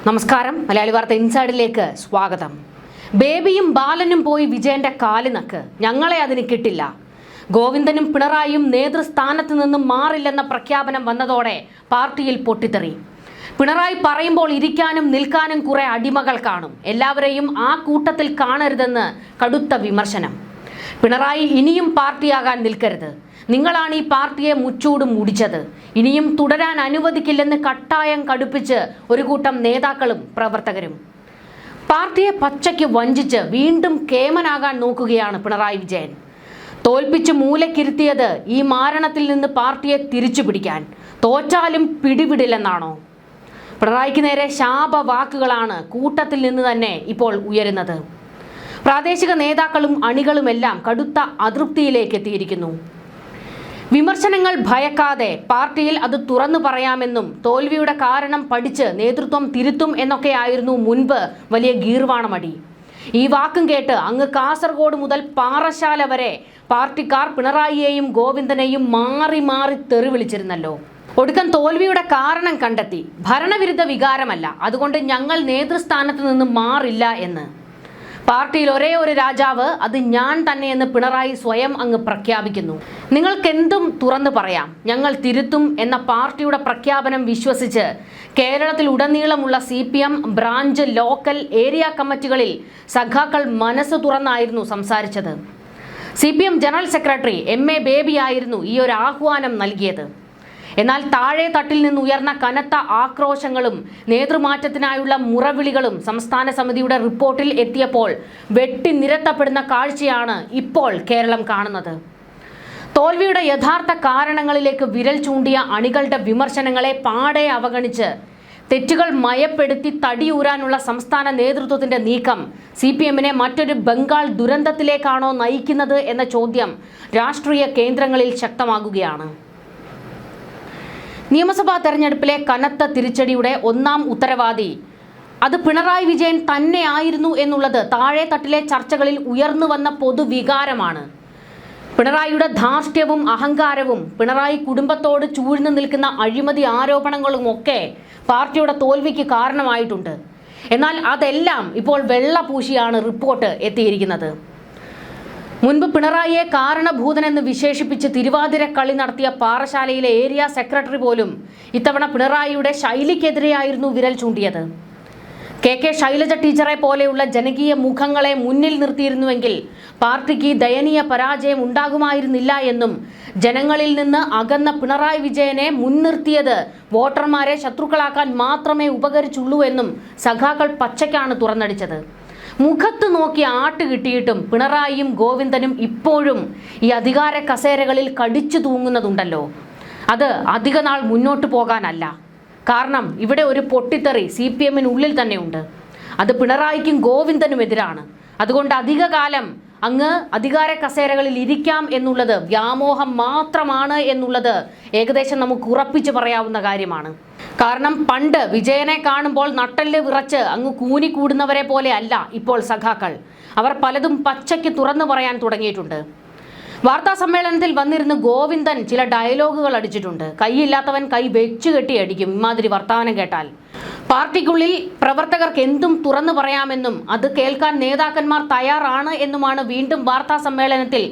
നമസ്കാരം. മലയാളി വാർത്ത ഇൻസൈഡിലേക്ക് സ്വാഗതം. ബേബിയും ബാലനും പോയി വിജയന്റെ കാലിനക്ക്, ഞങ്ങളെ അതിന് കിട്ടില്ല. ഗോവിന്ദനും പിണറായിയും നേതൃസ്ഥാനത്ത് നിന്നും മാറില്ലെന്ന പ്രഖ്യാപനം വന്നതോടെ പാർട്ടിയിൽ പൊട്ടിത്തെറി. പിണറായി പറയുമ്പോൾ ഇരിക്കാനും നിൽക്കാനും കുറെ അടിമകൾ കാണും, എല്ലാവരെയും ആ കൂട്ടത്തിൽ കാണരുതെന്ന് കടുത്ത വിമർശനം. പിണറായി ഇനിയും പാർട്ടിയാകാൻ നിൽക്കരുത്, നിങ്ങളാണ് ഈ പാർട്ടിയെ മുച്ചൂടും മുടിച്ചത്, ഇനിയും തുടരാൻ അനുവദിക്കില്ലെന്ന് കട്ടായം കടുപ്പിച്ച് ഒരു കൂട്ടം നേതാക്കളും പ്രവർത്തകരും. പാർട്ടിയെ പച്ചയ്ക്ക് വഞ്ചിച്ച് വീണ്ടും കേമനാകാൻ നോക്കുകയാണ് പിണറായി വിജയൻ. തോൽപ്പിച്ച് മൂലക്കിരുത്തിയത് ഈ മാരണത്തിൽ നിന്ന് പാർട്ടിയെ തിരിച്ചു പിടിക്കാൻ, തോറ്റാലും പിടിവിടില്ലെന്നാണോ? പിണറായിക്ക് നേരെ ശാപവാക്കുകളാണ് കൂട്ടത്തിൽ നിന്ന് തന്നെ ഇപ്പോൾ ഉയരുന്നത്. പ്രാദേശിക നേതാക്കളും അണികളുമെല്ലാം കടുത്ത അതൃപ്തിയിലേക്ക് എത്തിയിരിക്കുന്നു. വിമർശനങ്ങൾ ഭയക്കാതെ പാർട്ടിയിൽ അത് തുറന്നു പറയാമെന്നും തോൽവിയുടെ കാരണം പഠിച്ച് നേതൃത്വം തിരുത്തും എന്നൊക്കെയായിരുന്നു മുൻപ് വലിയ ഗീർവാണമടി. ഈ വാക്കും കേട്ട് അങ്ങ് കാസർഗോഡ് മുതൽ പാറശാല വരെ പാർട്ടിക്കാർ പിണറായിയെയും ഗോവിന്ദനെയും മാറി മാറി തെറി വിളിച്ചിരുന്നല്ലോ. ഒടുക്കം തോൽവിയുടെ കാരണം കണ്ടെത്തി. ഭരണവിരുദ്ധ വികാരമല്ല, അതുകൊണ്ട് ഞങ്ങൾ നേതൃസ്ഥാനത്ത് നിന്ന് മാറില്ല എന്ന്. പാർട്ടിയിൽ ഒരേ ഒരു രാജാവ്, അത് ഞാൻ തന്നെയെന്ന് പിണറായി സ്വയം അങ്ങ് പ്രഖ്യാപിക്കുന്നു. നിങ്ങൾക്കെന്തും തുറന്നു പറയാം, ഞങ്ങൾ തിരുത്തും എന്ന പാർട്ടിയുടെ പ്രഖ്യാപനം വിശ്വസിച്ച് കേരളത്തിൽ ഉടനീളമുള്ള CPM ബ്രാഞ്ച്, ലോക്കൽ, ഏരിയ കമ്മിറ്റികളിൽ സഖാക്കൾ മനസ്സ് തുറന്നായിരുന്നു സംസാരിച്ചത്. CPM general secretary MA baby ആയിരുന്നു ഈ ഒരു ആഹ്വാനം നൽകിയത്. എന്നാൽ താഴെ തട്ടിൽ നിന്ന് ഉയർന്ന കനത്ത ആക്രോശങ്ങളും നേതൃമാറ്റത്തിനായുള്ള മുറവിളികളും സംസ്ഥാന സമിതിയുടെ റിപ്പോർട്ടിൽ എത്തിയപ്പോൾ വെട്ടിനിരത്തപ്പെടുന്ന കാഴ്ചയാണ് ഇപ്പോൾ കേരളം കാണുന്നത്. തോൽവിയുടെ യഥാർത്ഥ കാരണങ്ങളിലേക്ക് വിരൽ ചൂണ്ടിയ അണികളുടെ വിമർശനങ്ങളെ പാടെ അവഗണിച്ച് തെറ്റുകൾ മയപ്പെടുത്തി തടിയൂരാനുള്ള സംസ്ഥാന നേതൃത്വത്തിന്റെ നീക്കം CPMനെ മറ്റൊരു ബംഗാൾ ദുരന്തത്തിലേക്കാണോ നയിക്കുന്നത് എന്ന ചോദ്യം രാഷ്ട്രീയ കേന്ദ്രങ്ങളിൽ ശക്തമാകുകയാണ്. നിയമസഭാ തെരഞ്ഞെടുപ്പിലെ കനത്ത തിരിച്ചടിയുടെ ഒന്നാം ഉത്തരവാദി അത് പിണറായി വിജയൻ തന്നെയായിരുന്നു എന്നുള്ളത് താഴെ തട്ടിലെ ചർച്ചകളിൽ ഉയർന്നു വന്ന പൊതുവികാരമാണ്. പിണറായിയുടെ ധാർഷ്ട്യവും അഹങ്കാരവും പിണറായി കുടുംബത്തോട് ചൂഴ്ന്നു നിൽക്കുന്ന അഴിമതി ആരോപണങ്ങളും ഒക്കെ പാർട്ടിയുടെ തോൽവിക്ക് കാരണമായിട്ടുണ്ട്. എന്നാൽ അതെല്ലാം ഇപ്പോൾ വെള്ളപൂശിയാണ് റിപ്പോർട്ട് എത്തിയിരിക്കുന്നത്. മുൻപ് പിണറായിയെ കാരണഭൂതനെന്ന് വിശേഷിപ്പിച്ച് തിരുവാതിര കളി നടത്തിയ പാറശാലയിലെ ഏരിയ സെക്രട്ടറി പോലും ഇത്തവണ പിണറായിയുടെ ശൈലിക്കെതിരെയായിരുന്നു വിരൽ ചൂണ്ടിയത്. KK ശൈലജ ടീച്ചറെ പോലെയുള്ള ജനകീയ മുഖങ്ങളെ മുന്നിൽ നിർത്തിയിരുന്നുവെങ്കിൽ പാർട്ടിക്ക് ദയനീയ പരാജയം ഉണ്ടാകുമായിരുന്നില്ല എന്നും ജനങ്ങളിൽ നിന്ന് അകന്ന പിണറായി വിജയനെ മുൻനിർത്തിയത് വോട്ടർമാരെ ശത്രുക്കളാക്കാൻ മാത്രമേ ഉപകരിച്ചുള്ളൂ എന്നും സഖാക്കൾ പച്ചയ്ക്കാണ് തുറന്നടിച്ചത്. മുഖത്ത് നോക്കി ആട്ട് കിട്ടിയിട്ടും പിണറായിയും ഗോവിന്ദനും ഇപ്പോഴും ഈ അധികാര കസേരകളിൽ കടിച്ചു തൂങ്ങുന്നതുണ്ടല്ലോ, അത് അധിക നാൾ മുന്നോട്ട് പോകാനല്ല. കാരണം ഇവിടെ ഒരു പൊട്ടിത്തെറി CPMനുള്ളിൽ തന്നെയുണ്ട്. അത് പിണറായിക്കും ഗോവിന്ദനും എതിരാണ്. അതുകൊണ്ട് അധിക കാലം അങ്ങ് അധികാര കസേരകളിൽ ഇരിക്കാം എന്നുള്ളത് വ്യാമോഹം മാത്രമാണ് എന്നുള്ളത് ഏകദേശം നമുക്ക് ഉറപ്പിച്ച് പറയാവുന്ന കാര്യമാണ്. കാരണം പണ്ട് വിജയനെ കാണുമ്പോൾ നട്ടെല്ല് വിറച്ച് അങ്ങ് കൂനിക്കൂടുന്നവരെ പോലെ അല്ല ഇപ്പോൾ സഖാക്കൾ. അവർ പലതും പച്ചയ്ക്ക് തുറന്നു പറയാൻ തുടങ്ങിയിട്ടുണ്ട്. വാർത്താ സമ്മേളനത്തിൽ വന്നിരുന്ന് ഗോവിന്ദൻ ചില ഡയലോഗുകൾ അടിച്ചിട്ടുണ്ട്. കൈയില്ലാത്തവൻ കൈ വെച്ചു കെട്ടി അടിക്കും, ഇമാതിരി വർത്തമാനം കേട്ടാൽ. പാർട്ടിക്കുള്ളിൽ പ്രവർത്തകർക്ക് എന്തും തുറന്നു പറയാമെന്നും അത് കേൾക്കാൻ നേതാക്കന്മാർ തയ്യാറാണ് എന്നുമാണ് വീണ്ടും വാർത്താ സമ്മേളനത്തിൽ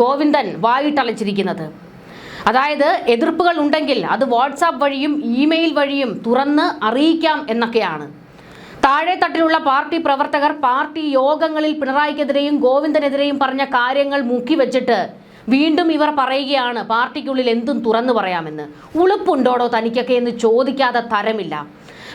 ഗോവിന്ദൻ വായിട്ടളച്ചിരിക്കുന്നത്. അതായത് എതിർപ്പുകൾ ഉണ്ടെങ്കിൽ അത് വാട്സാപ്പ് വഴിയും ഇമെയിൽ വഴിയും തുറന്ന് അറിയിക്കാം എന്നൊക്കെയാണ്. താഴെ തട്ടിലുള്ള പാർട്ടി പ്രവർത്തകർ പാർട്ടി യോഗങ്ങളിൽ പിണറായിക്കെതിരെയും ഗോവിന്ദനെതിരെയും പറഞ്ഞ കാര്യങ്ങൾ മുക്കി വെച്ചിട്ട് വീണ്ടും ഇവർ പറയുകയാണ് പാർട്ടിക്കുള്ളിൽ എന്തും തുറന്നു പറയാമെന്ന്. ഉളുപ്പുണ്ടോടോ തനിക്കൊക്കെ എന്ന് ചോദിക്കാതെ തരമില്ല.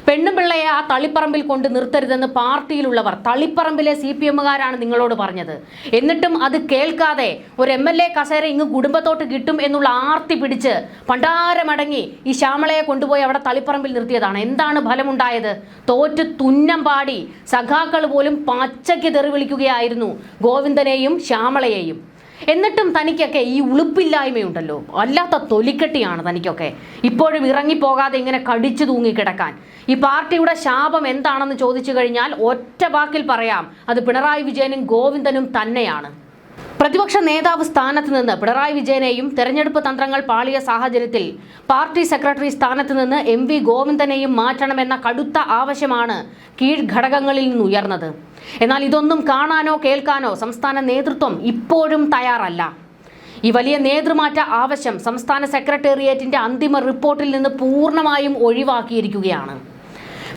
പെണ്ണുപിള്ളയെ ആ തളിപ്പറമ്പിൽ കൊണ്ട് നിർത്തരുതെന്ന് പാർട്ടിയിലുള്ളവർ, തളിപ്പറമ്പിലെ CPMകാരാണ് നിങ്ങളോട് പറഞ്ഞത്. എന്നിട്ടും അത് കേൾക്കാതെ ഒരു MLA കസേര ഇങ്ങ് കുടുംബത്തോട്ട് കിട്ടും എന്നുള്ള ആർത്തി പിടിച്ച് പണ്ടാരമടങ്ങി ഈ ശ്യാമളയെ കൊണ്ടുപോയി അവിടെ തളിപ്പറമ്പിൽ നിർത്തിയതാണ്. എന്താണ് ഫലമുണ്ടായത്? തോറ്റ് തുന്നം പാടി സഖാക്കൾ പോലും പച്ചയ്ക്ക് തെറി വിളിക്കുകയായിരുന്നു ഗോവിന്ദനെയും ശ്യാമളയെയും. എന്നിട്ടും തനിക്കൊക്കെ ഈ ഉളുപ്പില്ലായ്മയുണ്ടല്ലോ, അല്ലാത്ത തൊലിക്കെട്ടിയാണ് തനിക്കൊക്കെ. ഇപ്പോഴും ഇറങ്ങിപ്പോകാതെ ഇങ്ങനെ കടിച്ചു തൂങ്ങിക്കിടക്കാൻ. ഈ പാർട്ടിയുടെ ശാപം എന്താണെന്ന് ചോദിച്ചു കഴിഞ്ഞാൽ ഒറ്റ വാക്കിൽ പറയാം, അത് പിണറായി വിജയനും ഗോവിന്ദനും തന്നെയാണ്. പ്രതിപക്ഷ നേതാവ് സ്ഥാനത്ത് നിന്ന് പിണറായി വിജയനെയും തെരഞ്ഞെടുപ്പ് തന്ത്രങ്ങൾ പാളിയ സാഹചര്യത്തിൽ പാർട്ടി സെക്രട്ടറി സ്ഥാനത്ത് നിന്ന് MV ഗോവിന്ദനെയും മാറ്റണമെന്ന കടുത്ത ആവശ്യമാണ് കീഴ്ഘടകങ്ങളിൽ നിന്ന് ഉയർന്നത്. എന്നാൽ ഇതൊന്നും കാണാനോ കേൾക്കാനോ സംസ്ഥാന നേതൃത്വം ഇപ്പോഴും തയ്യാറല്ല. ഈ വലിയ നേതൃമാറ്റ ആവശ്യം സംസ്ഥാന സെക്രട്ടേറിയറ്റിന്റെ അന്തിമ റിപ്പോർട്ടിൽ നിന്ന് പൂർണ്ണമായും ഒഴിവാക്കിയിരിക്കുകയാണ്.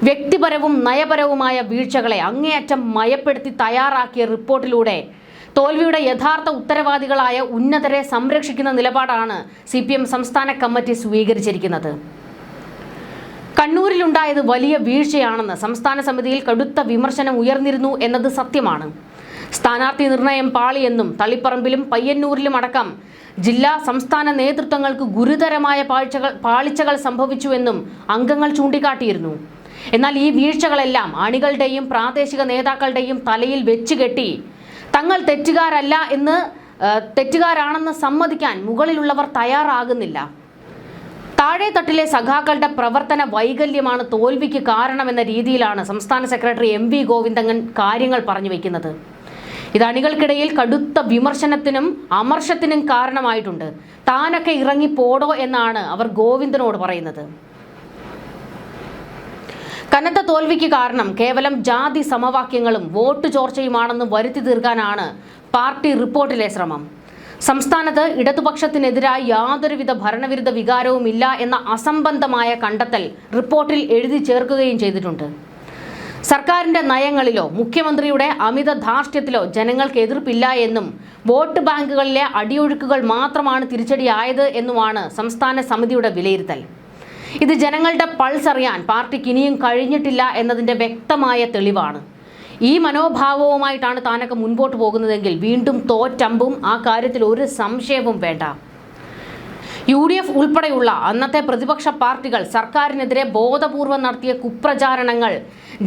വ്യക്തിപരവും നയപരവുമായ വീഴ്ചകളെ അങ്ങേയറ്റം മയപ്പെടുത്തി തയ്യാറാക്കിയ റിപ്പോർട്ടിലൂടെ തോൽവിയുടെ യഥാർത്ഥ ഉത്തരവാദികളായ ഉന്നതരെ സംരക്ഷിക്കുന്ന നിലപാടാണ് CPM സംസ്ഥാന കമ്മിറ്റി സ്വീകരിച്ചിരിക്കുന്നത്. കണ്ണൂരിലുണ്ടായത് വലിയ വീഴ്ചയാണെന്ന് സംസ്ഥാന സമിതിയിൽ കടുത്ത വിമർശനം ഉയർന്നിരുന്നു എന്നത് സത്യമാണ്. സ്ഥാനാർത്ഥി നിർണയം പാളിയെന്നും തളിപ്പറമ്പിലും പയ്യന്നൂരിലും അടക്കം ജില്ലാ സംസ്ഥാന നേതൃത്വങ്ങൾക്ക് ഗുരുതരമായ പാളിച്ചകൾ സംഭവിച്ചുവെന്നും അംഗങ്ങൾ ചൂണ്ടിക്കാട്ടിയിരുന്നു. എന്നാൽ ഈ വീഴ്ചകളെല്ലാം അണികളുടെയും പ്രാദേശിക നേതാക്കളുടെയും തലയിൽ വെച്ചുകെട്ടി തങ്ങൾ തെറ്റുകാരാണെന്ന് സമ്മതിക്കാൻ മുകളിലുള്ളവർ തയ്യാറാകുന്നില്ല. താഴെത്തട്ടിലെ സഖാക്കളുടെ പ്രവർത്തന വൈകല്യമാണ് തോൽവിക്ക് കാരണമെന്ന രീതിയിലാണ് സംസ്ഥാന സെക്രട്ടറി MV ഗോവിന്ദൻ കാര്യങ്ങൾ പറഞ്ഞു വയ്ക്കുന്നത്. ഇത് അണികൾക്കിടയിൽ കടുത്ത വിമർശനത്തിനും അമർഷത്തിനും കാരണമായിട്ടുണ്ട്. താനൊക്കെ ഇറങ്ങിപ്പോടോ എന്നാണ് അവർ ഗോവിന്ദനോട് പറയുന്നത്. കനത്ത തോൽവിക്ക് കാരണം കേവലം ജാതി സമവാക്യങ്ങളും വോട്ട് ചോർച്ചയുമാണെന്ന് വരുത്തി തീർക്കാനാണ് പാർട്ടി റിപ്പോർട്ടിലെ ശ്രമം. സംസ്ഥാനത്ത് ഇടതുപക്ഷത്തിനെതിരായി യാതൊരുവിധ ഭരണവിരുദ്ധ വികാരവും ഇല്ല എന്ന അസംബന്ധമായ കണ്ടെത്തൽ റിപ്പോർട്ടിൽ എഴുതി ചേർക്കുകയും ചെയ്തിട്ടുണ്ട്. സർക്കാരിന്റെ നയങ്ങളിലോ മുഖ്യമന്ത്രിയുടെ അമിത ധാർഷ്ട്യത്തിലോ ജനങ്ങൾക്ക് എതിർപ്പില്ല എന്നും വോട്ട് ബാങ്കുകളിലെ അടിയൊഴുക്കുകൾ മാത്രമാണ് തിരിച്ചടിയായത് എന്നുമാണ് സംസ്ഥാന സമിതിയുടെ വിലയിരുത്തൽ. ഇത് ജനങ്ങളുടെ പൾസ് അറിയാൻ പാർട്ടിക്ക് ഇനിയും കഴിഞ്ഞിട്ടില്ല എന്നതിന്റെ വ്യക്തമായ തെളിവാണ്. ഈ മനോഭാവവുമായിട്ടാണ് താനൊക്കെ മുൻപോട്ട് പോകുന്നതെങ്കിൽ വീണ്ടും തോറ്റമ്പും ആ കാര്യത്തിൽ ഒരു സംശയവും വേണ്ട. UDF ഉൾപ്പെടെയുള്ള അന്നത്തെ പ്രതിപക്ഷ പാർട്ടികൾ സർക്കാരിനെതിരെ ബോധപൂർവം നടത്തിയ കുപ്രചാരണങ്ങൾ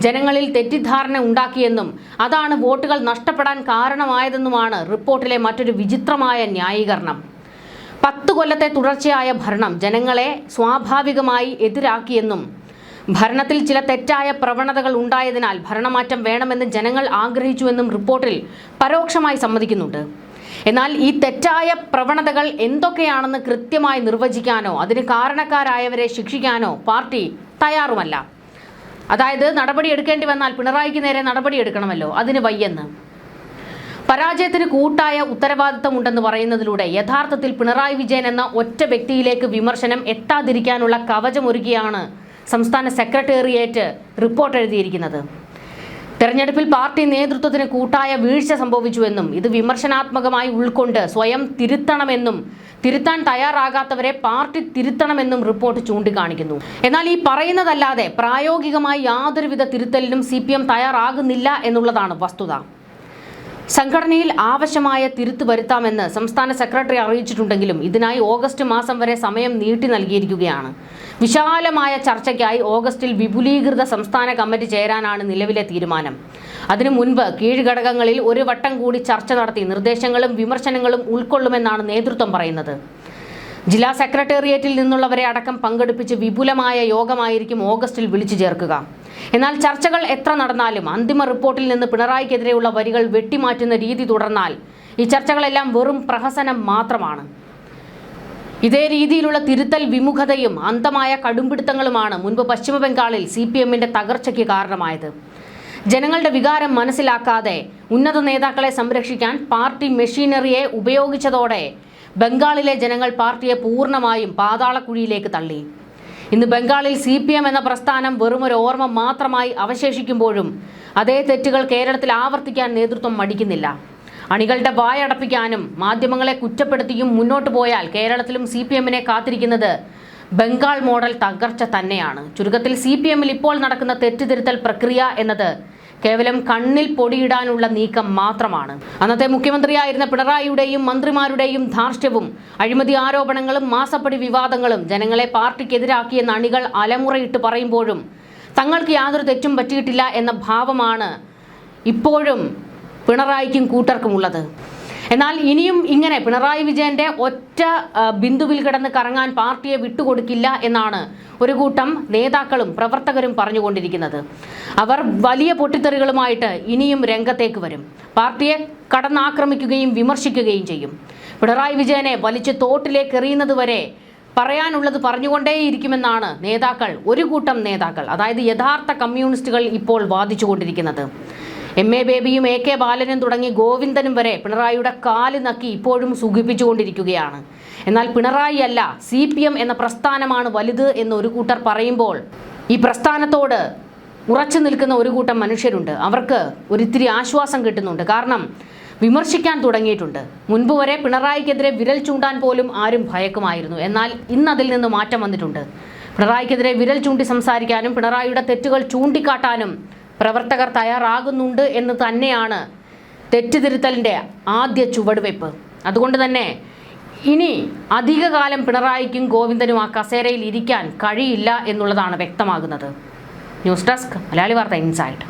ജനങ്ങളിൽ തെറ്റിദ്ധാരണ ഉണ്ടാക്കിയെന്നും അതാണ് വോട്ടുകൾ നഷ്ടപ്പെടാൻ കാരണമായതെന്നുമാണ് റിപ്പോർട്ടിലെ മറ്റൊരു വിചിത്രമായ ന്യായീകരണം. 10 കൊല്ലത്തെ തുടർച്ചയായ ഭരണം ജനങ്ങളെ സ്വാഭാവികമായി എതിരാക്കിയെന്നും ഭരണത്തിൽ ചില തെറ്റായ പ്രവണതകൾ ഉണ്ടായതിനാൽ ഭരണമാറ്റം വേണമെന്ന് ജനങ്ങൾ ആഗ്രഹിച്ചുവെന്നും റിപ്പോർട്ടിൽ പരോക്ഷമായി സമ്മതിക്കുന്നുണ്ട്. എന്നാൽ ഈ തെറ്റായ പ്രവണതകൾ എന്തൊക്കെയാണെന്ന് കൃത്യമായി നിർവചിക്കാനോ അതിന് കാരണക്കാരായവരെ ശിക്ഷിക്കാനോ പാർട്ടി തയ്യാറുമല്ല. അതായത് നടപടി എടുക്കേണ്ടി വന്നാൽ പിണറായിക്ക് നേരെ നടപടി എടുക്കണമല്ലോ, അതിന് വയ്യെന്ന്. പരാജയത്തിന് കൂട്ടായ ഉത്തരവാദിത്തമുണ്ടെന്ന് പറയുന്നതിലൂടെ യഥാർത്ഥത്തിൽ പിണറായി വിജയൻ എന്ന ഒറ്റ വ്യക്തിയിലേക്ക് വിമർശനം എത്താതിരിക്കാനുള്ള കവചമൊരുക്കിയാണ് സംസ്ഥാന സെക്രട്ടേറിയറ്റ് റിപ്പോർട്ട് എഴുതിയിരിക്കുന്നത്. തെരഞ്ഞെടുപ്പിൽ പാർട്ടി നേതൃത്വത്തിന് കൂട്ടായ വീഴ്ച സംഭവിച്ചുവെന്നും ഇത് വിമർശനാത്മകമായി ഉൾക്കൊണ്ട് സ്വയം തിരുത്തണമെന്നും തിരുത്താൻ തയ്യാറാകാത്തവരെ പാർട്ടി തിരുത്തണമെന്നും റിപ്പോർട്ട് ചൂണ്ടിക്കാണിക്കുന്നു. എന്നാൽ ഈ പറയുന്നതല്ലാതെ പ്രായോഗികമായി യാതൊരുവിധ തിരുത്തലിനും CPM തയ്യാറാകുന്നില്ല എന്നുള്ളതാണ് വസ്തുത. സംഘടനയിൽ ആവശ്യമായ തിരുത്ത് വരുത്താമെന്ന് സംസ്ഥാന സെക്രട്ടറി അറിയിച്ചിട്ടുണ്ടെങ്കിലും ഇതിനായി ഓഗസ്റ്റ് മാസം വരെ സമയം നീട്ടി നൽകിയിരിക്കുകയാണ്. വിശാലമായ ചർച്ചയ്ക്കായി ഓഗസ്റ്റിൽ വിപുലീകൃത സംസ്ഥാന കമ്മിറ്റി ചേരാനാണ് നിലവിലെ തീരുമാനം. അതിനു മുൻപ് കീഴ്ഘടകങ്ങളിൽ ഒരു വട്ടം കൂടി ചർച്ച നടത്തി നിർദ്ദേശങ്ങളും വിമർശനങ്ങളും ഉൾക്കൊള്ളുമെന്നാണ് നേതൃത്വം പറയുന്നത്. ജില്ലാ സെക്രട്ടേറിയറ്റിൽ നിന്നുള്ളവരെ അടക്കം പങ്കെടുപ്പിച്ച് വിപുലമായ യോഗമായിരിക്കും ഓഗസ്റ്റിൽ വിളിച്ചു ചേർക്കുക. എന്നാൽ ചർച്ചകൾ എത്ര നടന്നാലും അന്തിമ റിപ്പോർട്ടിൽ നിന്ന് പിണറായിക്കെതിരെയുള്ള വരികൾ വെട്ടിമാറ്റുന്ന രീതി തുടർന്നാൽ ഈ ചർച്ചകളെല്ലാം വെറും പ്രഹസനം മാത്രമാണ്. ഇതേ രീതിയിലുള്ള തിരുത്തൽ വിമുഖതയും അന്ധമായ കടുംപിടുത്തങ്ങളുമാണ് മുൻപ് പശ്ചിമ ബംഗാളിൽ CPMന്റെ തകർച്ചയ്ക്ക് കാരണമായത്. ജനങ്ങളുടെ വികാരം മനസ്സിലാക്കാതെ ഉന്നത നേതാക്കളെ സംരക്ഷിക്കാൻ പാർട്ടി മെഷീനറിയെ ഉപയോഗിച്ചതോടെ ബംഗാളിലെ ജനങ്ങൾ പാർട്ടിയെ പൂർണ്ണമായും പാതാളക്കുഴിയിലേക്ക് തള്ളി. ഇന്ന് ബംഗാളിൽ CPM എന്ന പ്രസ്ഥാനം വെറുമൊരു ഓർമ്മ മാത്രമായി അവശേഷിക്കുമ്പോഴും അതേ തെറ്റുകൾ കേരളത്തിൽ ആവർത്തിക്കാൻ നേതൃത്വം മടിക്കുന്നില്ല. അണികളുടെ വായടപ്പിക്കാനും മാധ്യമങ്ങളെ കുറ്റപ്പെടുത്തിയും മുന്നോട്ട് പോയാൽ കേരളത്തിലും CPMനെ കാത്തിരിക്കുന്നത് ബംഗാൾ മോഡൽ തകർച്ച തന്നെയാണ്. ചുരുക്കത്തിൽ CPMൽ ഇപ്പോൾ നടക്കുന്ന തെറ്റുതിരുത്തൽ പ്രക്രിയ എന്നത് കേവലം കണ്ണിൽ പൊടിയിടാനുള്ള നീക്കം മാത്രമാണ്. അന്നത്തെ മുഖ്യമന്ത്രിയായിരുന്ന പിണറായിയുടെയും മന്ത്രിമാരുടെയും ധാർഷ്ട്യവും അഴിമതി ആരോപണങ്ങളും മാസപ്പടി വിവാദങ്ങളും ജനങ്ങളെ പാർട്ടിക്കെതിരാക്കിയെന്ന് അണികൾ അലമുറയിട്ട് പറയുമ്പോഴും തങ്ങൾക്ക് യാതൊരു തെറ്റും പറ്റിയിട്ടില്ല എന്ന ഭാവമാണ് ഇപ്പോഴും പിണറായിക്കും കൂട്ടർക്കുമുള്ളത്. എന്നാൽ ഇനിയും ഇങ്ങനെ പിണറായി വിജയന്റെ ഒറ്റ ബിന്ദുവിൽ കിടന്ന് കറങ്ങാൻ പാർട്ടിയെ വിട്ടുകൊടുക്കില്ല എന്നാണ് ഒരു കൂട്ടം നേതാക്കളും പ്രവർത്തകരും പറഞ്ഞുകൊണ്ടിരിക്കുന്നത്. അവർ വലിയ പൊട്ടിത്തെറികളുമായിട്ട് ഇനിയും രംഗത്തേക്ക് വരും. പാർട്ടിയെ കടന്നാക്രമിക്കുകയും വിമർശിക്കുകയും ചെയ്യും. പിണറായി വിജയനെ വലിച്ച് തോട്ടിലേക്ക് എറിയുന്നത് വരെ പറയാനുള്ളത് പറഞ്ഞുകൊണ്ടേയിരിക്കുമെന്നാണ് ഒരു കൂട്ടം നേതാക്കൾ, അതായത് യഥാർത്ഥ കമ്മ്യൂണിസ്റ്റുകൾ ഇപ്പോൾ വാദിച്ചുകൊണ്ടിരിക്കുന്നത്. MA ബേബിയും AK ബാലനും തുടങ്ങി ഗോവിന്ദനും വരെ പിണറായിയുടെ കാല് നക്കി ഇപ്പോഴും സുഖിപ്പിച്ചുകൊണ്ടിരിക്കുകയാണ്. എന്നാൽ പിണറായി അല്ല, CPM എന്ന പ്രസ്ഥാനമാണ് വലുത് എന്ന് ഒരു കൂട്ടർ പറയുമ്പോൾ ഈ പ്രസ്ഥാനത്തോട് ഉറച്ചു നിൽക്കുന്ന ഒരു കൂട്ടം മനുഷ്യരുണ്ട്. അവർക്ക് ഒരിത്തിരി ആശ്വാസം കിട്ടുന്നുണ്ട്. കാരണം വിമർശിക്കാൻ തുടങ്ങിയിട്ടുണ്ട്. മുൻപ് വരെ പിണറായിക്കെതിരെ വിരൽ ചൂണ്ടാൻ പോലും ആരും ഭയക്കുമായിരുന്നു. എന്നാൽ ഇന്നതിൽ നിന്ന് മാറ്റം വന്നിട്ടുണ്ട്. പിണറായിക്കെതിരെ വിരൽ ചൂണ്ടി സംസാരിക്കാനും പിണറായിയുടെ തെറ്റുകൾ ചൂണ്ടിക്കാട്ടാനും പ്രവർത്തകർ തയ്യാറാകുന്നുണ്ട് എന്ന് തന്നെയാണ് തെറ്റുതിരുത്തലിൻ്റെ ആദ്യ ചുവടുവയ്പ്. അതുകൊണ്ട് തന്നെ ഇനി അധികകാലം പിണറായിക്കും ഗോവിന്ദനും ആ കസേരയിൽ ഇരിക്കാൻ കഴിയില്ല എന്നുള്ളതാണ് വ്യക്തമാകുന്നത്. ന്യൂസ് ഡെസ്ക് മലയാളി വാർത്ത ഇൻസൈഡ്.